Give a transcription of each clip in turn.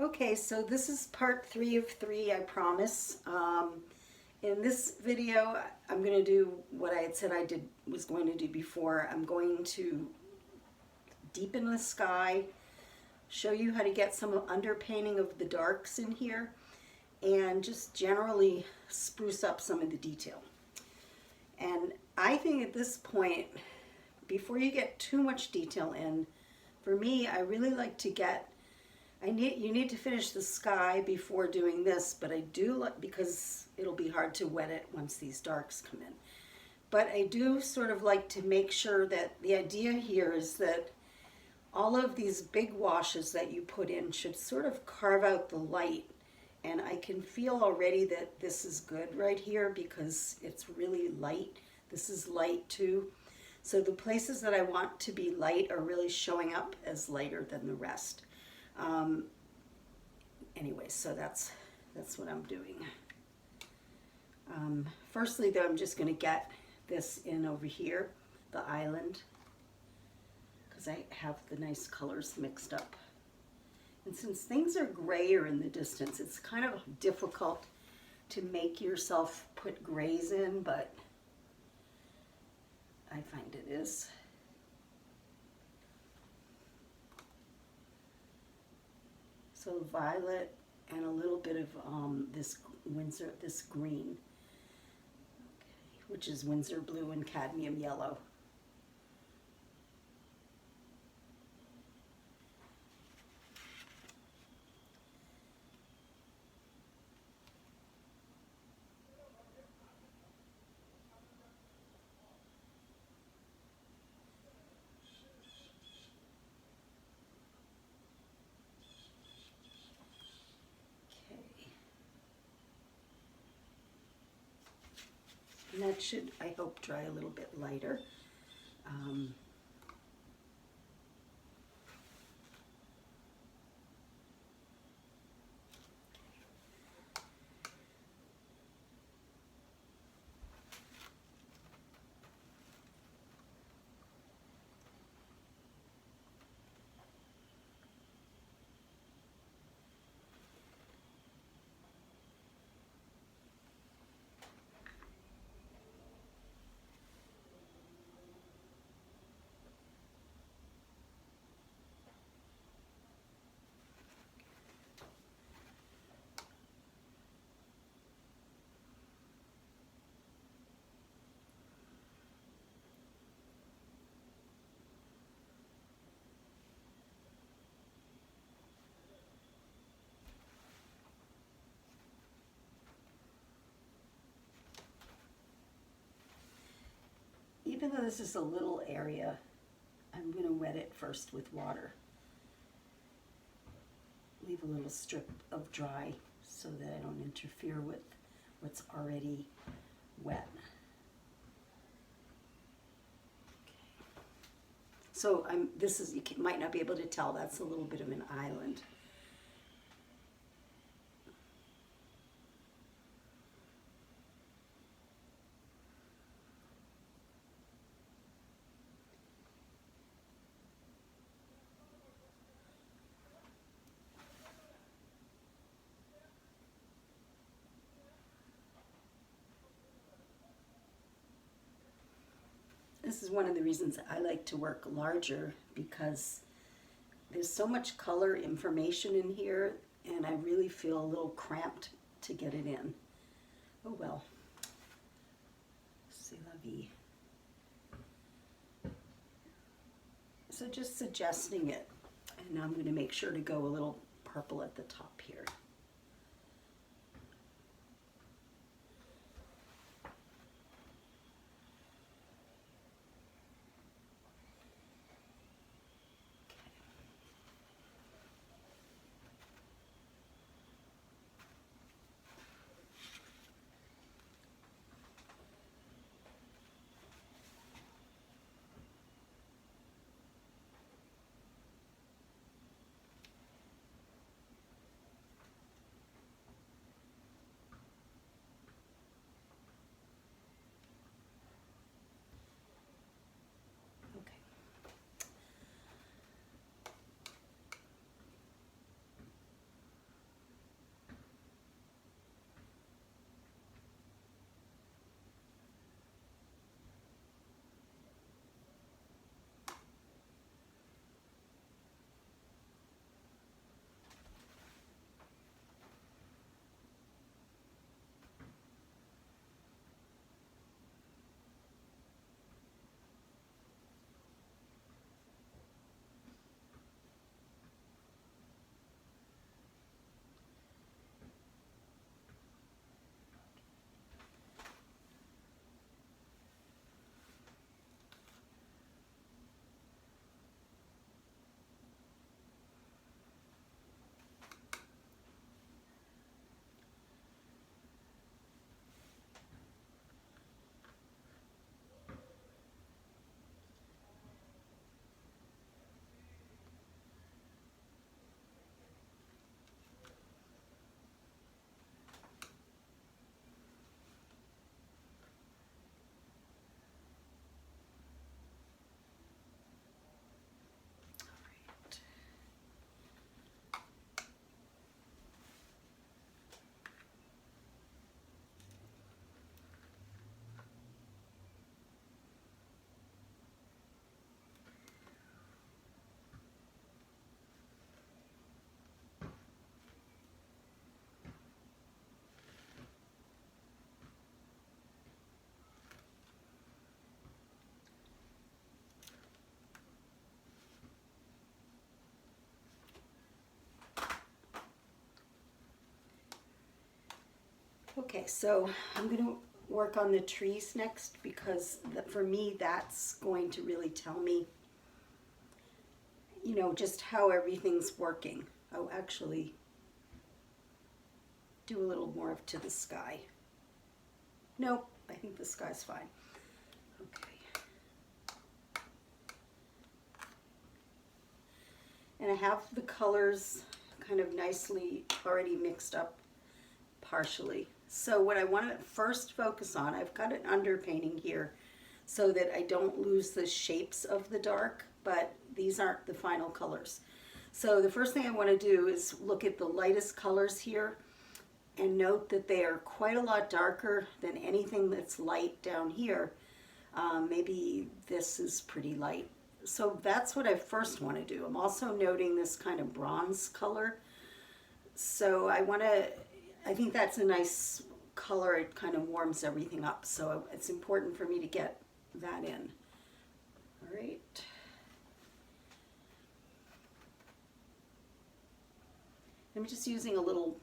Okay, so this is part 3 of 3, I promise. In this video, I'm going to do what I had said was going to do before. I'm going to deepen the sky, show you how to get some underpainting of the darks in here, and just generally spruce up some of the detail. And I think at this point, before you get too much detail in, for me, I really like to get you need to finish the sky before doing this, but I do like, because it'll be hard to wet it once these darks come in. But I do sort of like to make sure that the idea here is that all of these big washes that you put in should sort of carve out the light. And I can feel already that this is good right here because it's really light. This is light too. So the places that I want to be light are really showing up as lighter than the rest. Anyway, so that's what I'm doing. Firstly, though, I'm just going to get this in over here, the island, because I have the nice colors mixed up. And since things are grayer in the distance, it's kind of difficult to make yourself put grays in, but I find it is. So violet and a little bit of this green, okay, which is Windsor blue and cadmium yellow. And that should, I hope, dry a little bit lighter. Even though this is a little area, I'm going to wet it first with water. Leave a little strip of dry so that I don't interfere with what's already wet. Okay. So you might not be able to tell, that's a little bit of an island. This is one of the reasons I like to work larger, because there's so much color information in here and I really feel a little cramped to get it in. Oh well. C'est la vie. So just suggesting it, and I'm going to make sure to go a little purple at the top here. Okay, so I'm going to work on the trees next because for me that's going to really tell me, you know, just how everything's working. I'll actually do a little more to the sky. Nope, I think the sky's fine. Okay. And I have the colors kind of nicely already mixed up partially. So what I want to first focus on, I've got an underpainting here so that I don't lose the shapes of the dark, but these aren't the final colors. So the first thing I want to do is look at the lightest colors here and note that they are quite a lot darker than anything that's light down here. Maybe this is pretty light. So that's what I first want to do. I'm also noting this kind of bronze color. So I think that's a nice color. It kind of warms everything up. So it's important for me to get that in. All right. I'm just using a little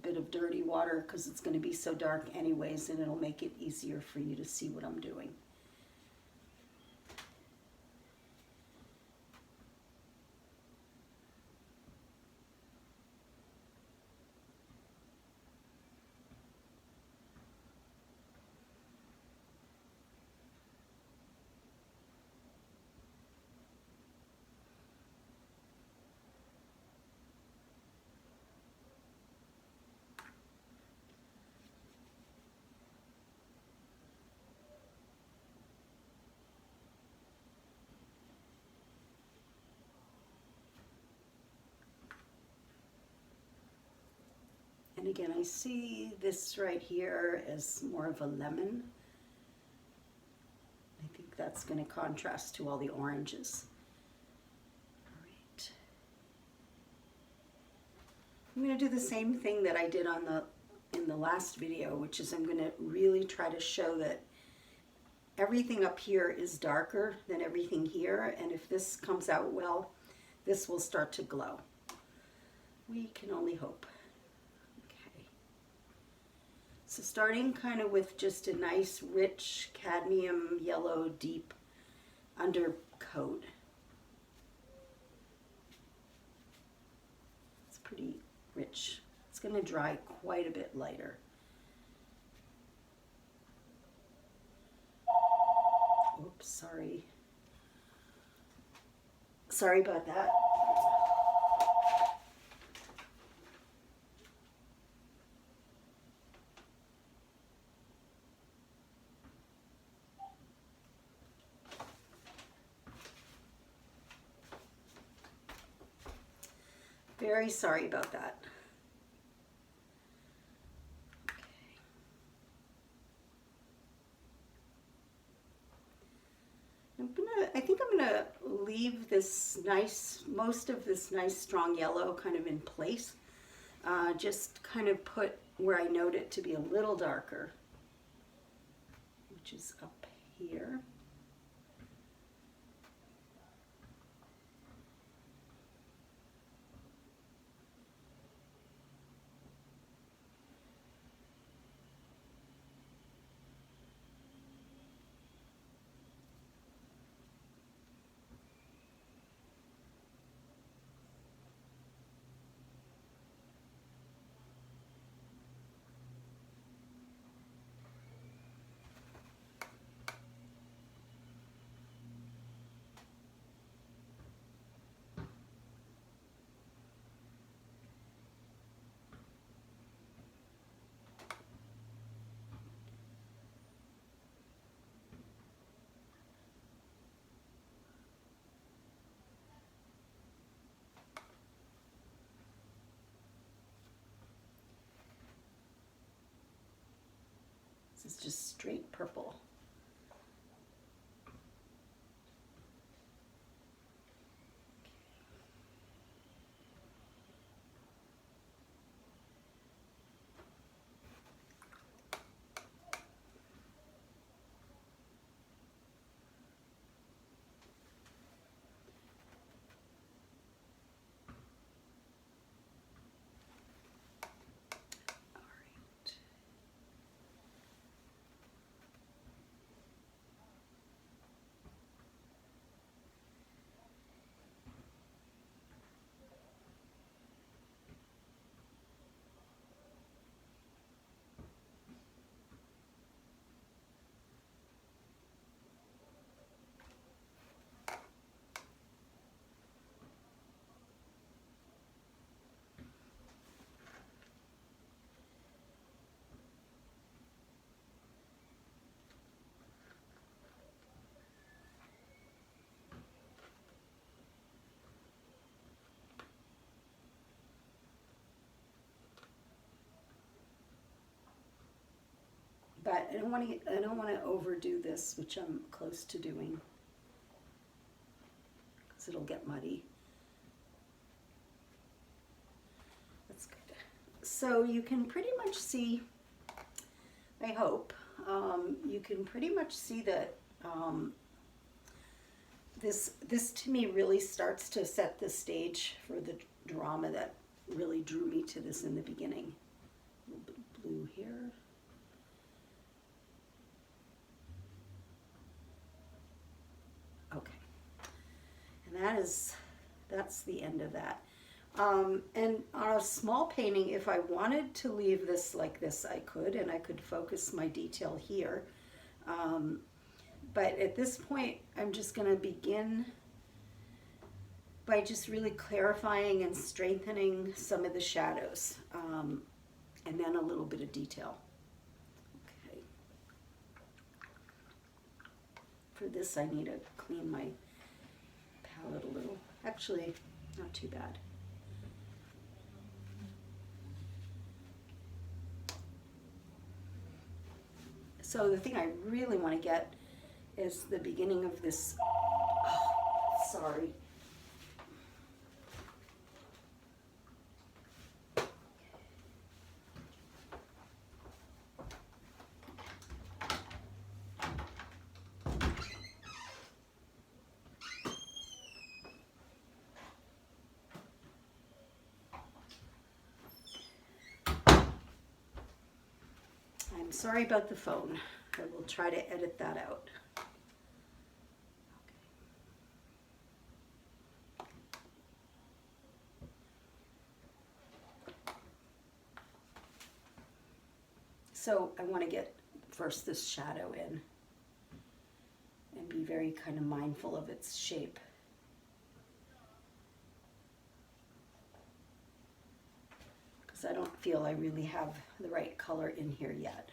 bit of dirty water because it's going to be so dark anyways, and it'll make it easier for you to see what I'm doing. And again, I see this right here as more of a lemon. I think that's going to contrast to all the oranges. All right. I'm going to do the same thing that I did in the last video, which is I'm going to really try to show that everything up here is darker than everything here, and if this comes out well, this will start to glow. We can only hope. So starting kind of with just a nice rich cadmium yellow deep undercoat. It's pretty rich. It's going to dry quite a bit lighter. Oops, sorry. Sorry about that. Very sorry about that. Okay. I think I'm gonna leave this nice, most of this nice strong yellow kind of in place. Just kind of put where I note it to be a little darker, which is up here. This is just straight purple. All right. I don't want to overdo this, which I'm close to doing, because it'll get muddy. That's good. So you can pretty much see, I hope, you can pretty much see that this to me really starts to set the stage for the drama that really drew me to this in the beginning. A little bit of blue here. Okay, and that's the end of that. And on a small painting, if I wanted to leave this like this, I could, and I could focus my detail here. But at this point, I'm just going to begin by just really clarifying and strengthening some of the shadows, and then a little bit of detail. Okay. For this, I need to clean my palette a little. Actually, not too bad. So the thing I really want to get is the beginning of this. Oh, sorry. I'm sorry about the phone. I will try to edit that out. So I want to get first this shadow in and be very kind of mindful of its shape. Because I don't feel I really have the right color in here yet.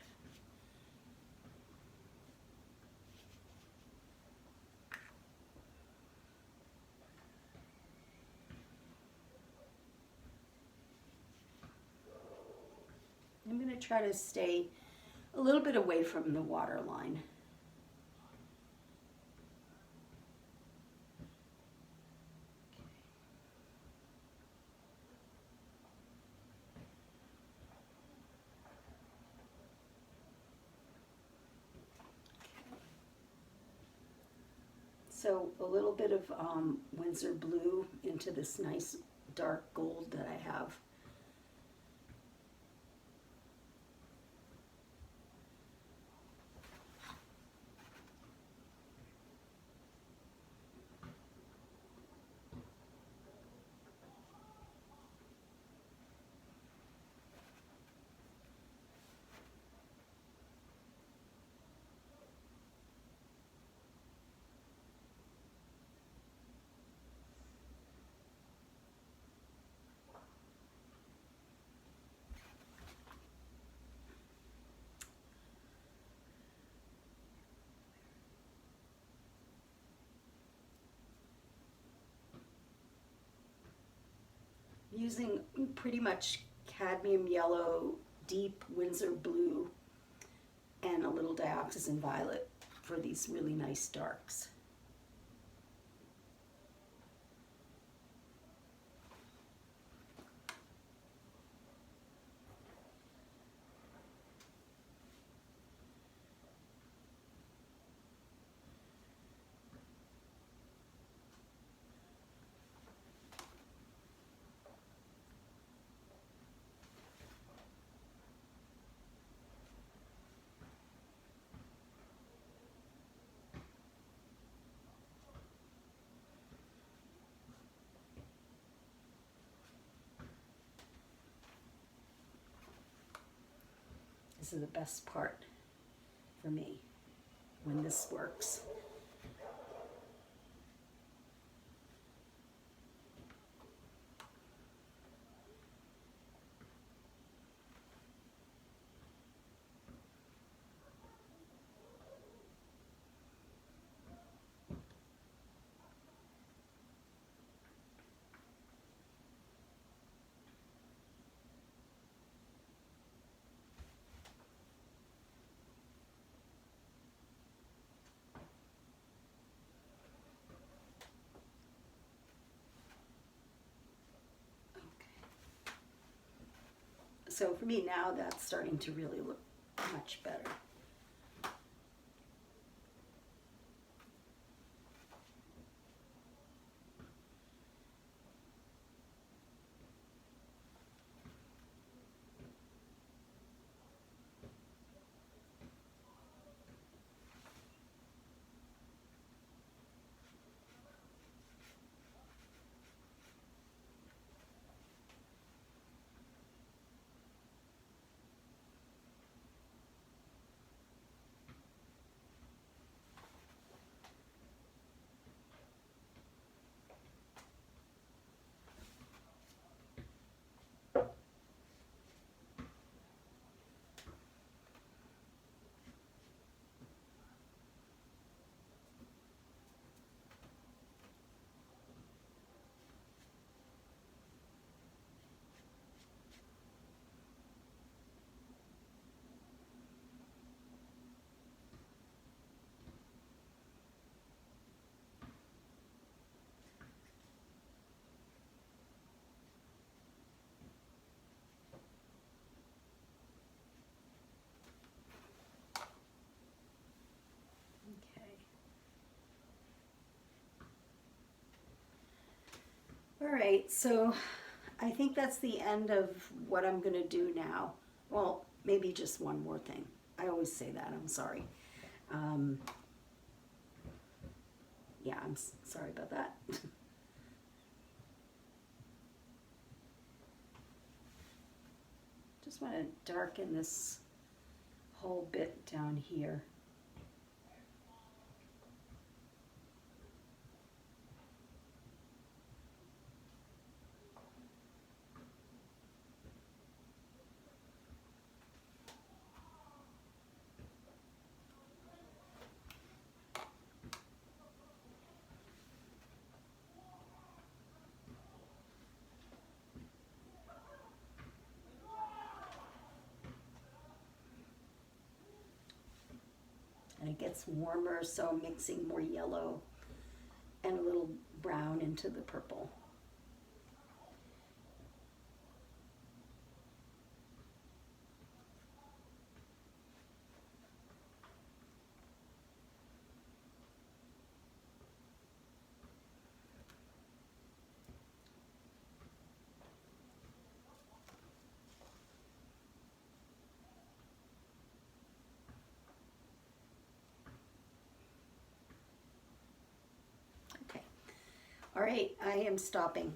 I'm going to try to stay a little bit away from the water line. So a little bit of Windsor blue into this nice dark gold that I have. Using pretty much cadmium yellow, deep Windsor blue, and a little dioxazine violet for these really nice darks. This is the best part for me when this works. So for me now, that's starting to really look much better. All right, so I think that's the end of what I'm going to do now. Well, maybe just one more thing. I always say that. I'm sorry. Yeah, I'm sorry about that. Just want to darken this whole bit down here. And it gets warmer, so I'm mixing more yellow and a little brown into the purple. Okay. All right, I am stopping.